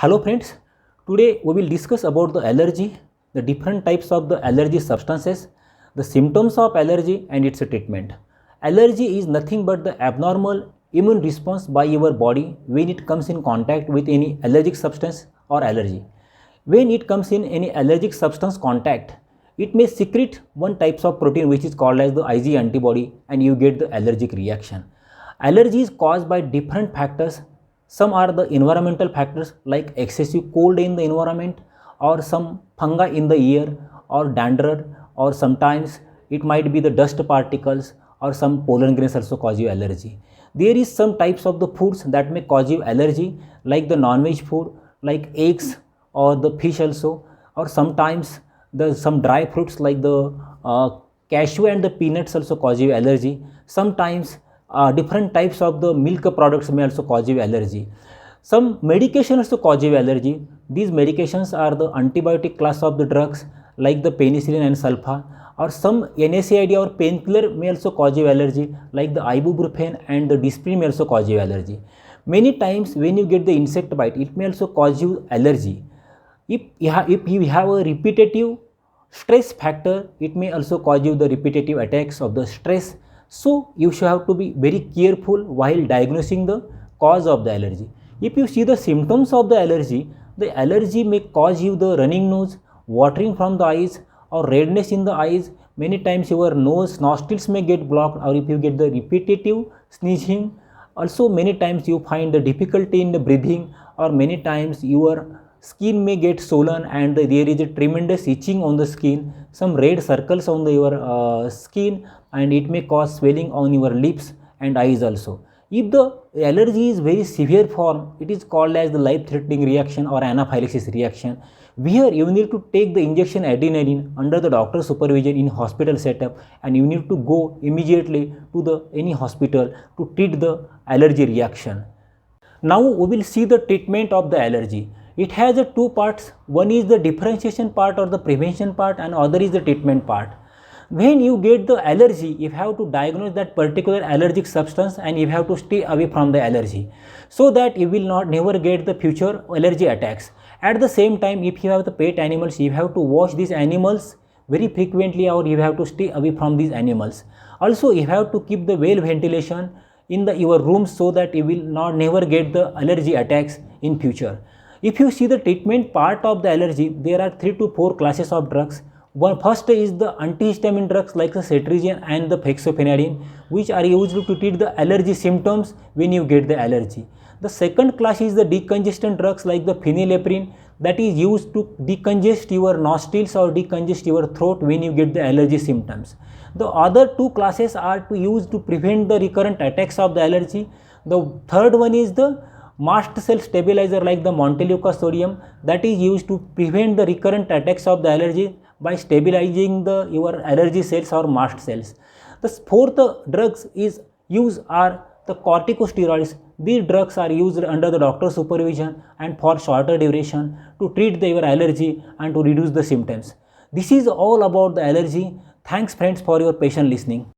Hello friends, today we will discuss about the allergy, the different types of the allergy substances, the symptoms of allergy and its treatment. Allergy is nothing but the abnormal immune response by your body when it comes in contact with any allergic substance or allergy. When it comes in any allergic substance contact, it may secrete one types of protein which is called as the Ig antibody and you get the allergic reaction. Allergy is caused by different factors. Some are the environmental factors like excessive cold in the environment or some fungi in the air or dandruff, or sometimes it might be the dust particles or some pollen grains also cause you allergy. There is some types of the foods that may cause you allergy like the non-veg food like eggs or the fish also, or sometimes the some dry fruits like the cashew and the peanuts also cause you allergy. Sometimes different types of the milk products may also cause you allergy. Some medication also cause you allergy. These medications are the antibiotic class of the drugs like the penicillin and sulfa, or some NSAID or painkiller may also cause you allergy like the ibuprofen and the disprin may also cause you allergy. Many times when you get the insect bite, it may also cause you allergy. If you have a repetitive stress factor, it may also cause you the repetitive attacks of the stress. So you should have to be very careful while diagnosing the cause of the allergy. If you see the symptoms of the allergy may cause you the running nose, watering from the eyes or redness in the eyes. Many times your nose, nostrils may get blocked, or if you get the repetitive sneezing. Also many times you find the difficulty in the breathing, or many times your skin may get swollen and there is a tremendous itching on the skin, some red circles on your skin, and it may cause swelling on your lips and eyes also. If the allergy is very severe form, it is called as the life threatening reaction or anaphylaxis reaction, where you need to take the injection adrenaline under the doctor's supervision in hospital setup, and you need to go immediately to the any hospital to treat the allergy reaction. Now we will see the treatment of the allergy. It has two parts. One is the differentiation part or the prevention part, and other is the treatment part. When you get the allergy, you have to diagnose that particular allergic substance and you have to stay away from the allergy so that you will not never get the future allergy attacks. At the same time, if you have the pet animals, you have to wash these animals very frequently, or you have to stay away from these animals. Also, you have to keep the well ventilation in your rooms so that you will not never get the allergy attacks in future. If you see the treatment part of the allergy, there are 3 to 4 classes of drugs. First is the antihistamine drugs like the cetirizine and the fexofenadine, which are used to treat the allergy symptoms when you get the allergy. The second class is the decongestant drugs like the phenylephrine, that is used to decongest your nostrils or decongest your throat when you get the allergy symptoms. The other 2 classes are to use to prevent the recurrent attacks of the allergy. The third one is the mast cell stabilizer like the Montelukast sodium, that is used to prevent the recurrent attacks of the allergy by stabilizing your allergy cells or mast cells. The fourth drugs is used are the corticosteroids. These drugs are used under the doctor's supervision and for shorter duration to treat your allergy and to reduce the symptoms. This is all about the allergy. Thanks friends for your patient listening.